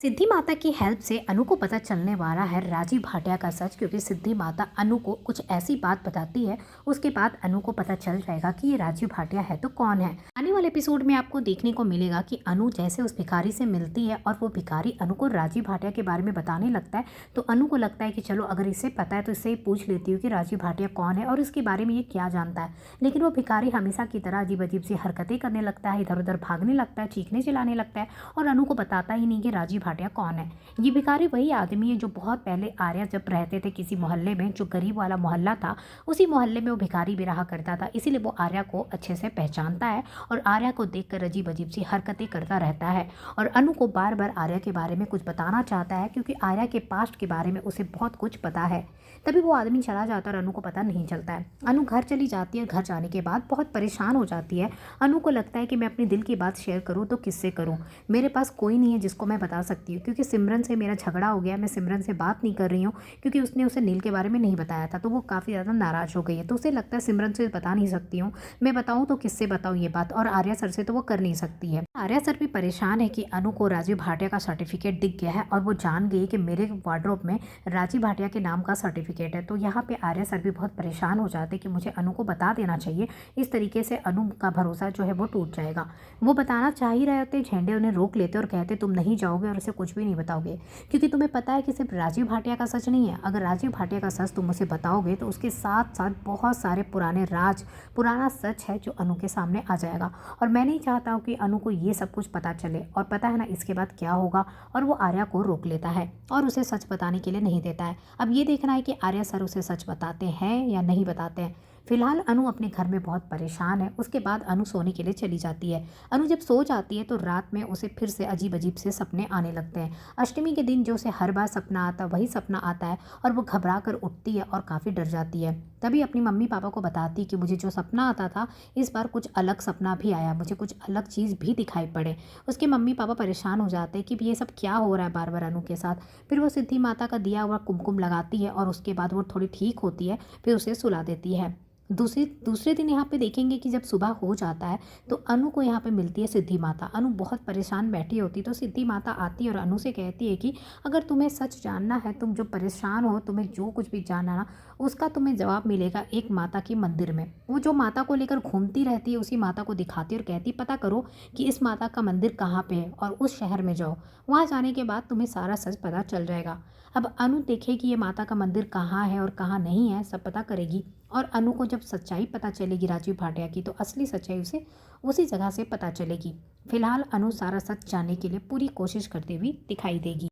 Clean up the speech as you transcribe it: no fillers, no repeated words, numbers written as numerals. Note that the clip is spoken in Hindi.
सिद्धि माता की हेल्प से अनु को पता चलने वाला है राजीव भाटिया का सच, क्योंकि सिद्धि माता अनु को कुछ ऐसी बात बताती है। उसके बाद अनु को पता चल जाएगा कि ये राजीव भाटिया है तो कौन है। आने वाले एपिसोड में आपको देखने को मिलेगा कि अनु जैसे उस भिखारी से मिलती है और वो भिखारी अनु को राजीव भाटिया के बारे में बताने लगता है, तो अनु को लगता है कि चलो अगर इसे पता है तो इससे ही पूछ लेती हूँ कि राजीव भाटिया कौन है और इसके बारे में ये क्या जानता है। लेकिन वो भिखारी हमेशा की तरह अजीब अजीब सी हरकतें करने लगता है, इधर उधर भागने लगता है, चीखने चिल्लाने लगता है और अनु को बताता ही नहीं कि राजीव भाटिया कौन है। ये भिखारी वही आदमी है जो बहुत पहले आर्या जब रहते थे किसी मोहल्ले में, जो गरीब वाला मोहल्ला था, उसी मोहल्ले में वो भिखारी भी रहा करता था। इसीलिए वो आर्या को अच्छे से पहचानता है और आर्या को देखकर अजीब अजीब सी हरकतें करता रहता है और अनु को बार बार आर्या के बारे में कुछ बताना चाहता है, क्योंकि आर्या के पास्ट के बारे में उसे बहुत कुछ पता है। तभी वो आदमी चला जाता है और अनु को पता नहीं चलता है। अनु घर चली जाती है। घर जाने के बाद बहुत परेशान हो जाती है। अनु को लगता है कि मैं अपने दिल की बात शेयर करूँ तो किससे करूँ, मेरे पास कोई नहीं है जिसको मैं बता सकती हूँ, क्योंकि सिमरन से मेरा झगड़ा हो गया। मैं सिमरन से बात नहीं कर रही हूँ क्योंकि उसने उसे नील के बारे में नहीं बताया था, तो वो काफ़ी ज़्यादा नाराज़ हो गई है। तो उसे लगता है सिमरन से बता नहीं सकती हूँ, मैं बताऊँ तो किससे बताऊँ ये बात, और आर्या सर से तो वो कर नहीं सकती है। आर्या सर भी परेशान है कि अनु को राजीव भाटिया का सर्टिफिकेट दिख गया है और वो जान गई कि मेरे वार्डरोब में राजीव भाटिया के नाम का सर्टिफिकेट है। तो यहाँ पे आर्या सर भी बहुत परेशान हो जाते कि मुझे अनु को बता देना चाहिए, इस तरीके से अनु का भरोसा जो है वो टूट जाएगा। वो बताना चाह ही रहे होते, झंडे उन्हें रोक लेते और कहते तुम नहीं जाओगे और उसे कुछ भी नहीं बताओगे, क्योंकि तुम्हें पता है कि सिर्फ राजीव भाटिया का सच नहीं है। अगर राजीव भाटिया का सच तुम उसे बताओगे तो उसके साथ साथ बहुत सारे पुराना सच है जो अनु के सामने आ जाएगा। और मैं नहीं चाहता हूँ कि अनु को ये सब कुछ पता चले, और पता है ना इसके बाद क्या होगा। और वो आर्या को रोक लेता है और उसे सच बताने के लिए नहीं देता है। अब ये देखना है कि आर्या सर उसे सच बताते हैं या नहीं बताते हैं। फिलहाल अनु अपने घर में बहुत परेशान है। उसके बाद अनु सोने के लिए चली जाती है। अनु जब सो जाती है तो रात में उसे फिर से अजीब अजीब से सपने आने लगते हैं। अष्टमी के दिन जो उसे हर बार सपना आता वही सपना आता है और वो घबरा कर उठती है और काफ़ी डर जाती है। तभी अपनी मम्मी पापा को बताती कि मुझे जो सपना आता था इस बार कुछ अलग सपना भी आया, मुझे कुछ अलग चीज़ भी दिखाई पड़े। उसके मम्मी पापा परेशान हो जाते हैं कि ये सब क्या हो रहा है बार बार अनु के साथ। फिर वो सिद्धि माता का दिया हुआ कुमकुम लगाती है और उसके बाद वो थोड़ी ठीक होती है, फिर उसे सुला देती है। दूसरे दिन यहाँ पे देखेंगे कि जब सुबह हो जाता है तो अनु को यहाँ पे मिलती है सिद्धि माता। अनु बहुत परेशान बैठी होती तो सिद्धि माता आती है और अनु से कहती है कि अगर तुम्हें सच जानना है, तुम जो परेशान हो, तुम्हें जो कुछ भी जानना ना, उसका तुम्हें जवाब मिलेगा एक माता की मंदिर में। वो जो माता को लेकर घूमती रहती है उसी माता को दिखाती और कहती पता करो कि इस माता का मंदिर कहाँ पे है और उस शहर में जाओ। वहाँ जाने के बाद तुम्हें सारा सच पता चल जाएगा। अब अनु देखेगी ये माता का मंदिर कहाँ है और कहाँ नहीं है, सब पता करेगी। और अनु को जब सच्चाई पता चलेगी राजीव भाटिया की, तो असली सच्चाई उसे उसी जगह से पता चलेगी। फिलहाल अनु सारा सच जानने के लिए पूरी कोशिश करती हुई दिखाई देगी।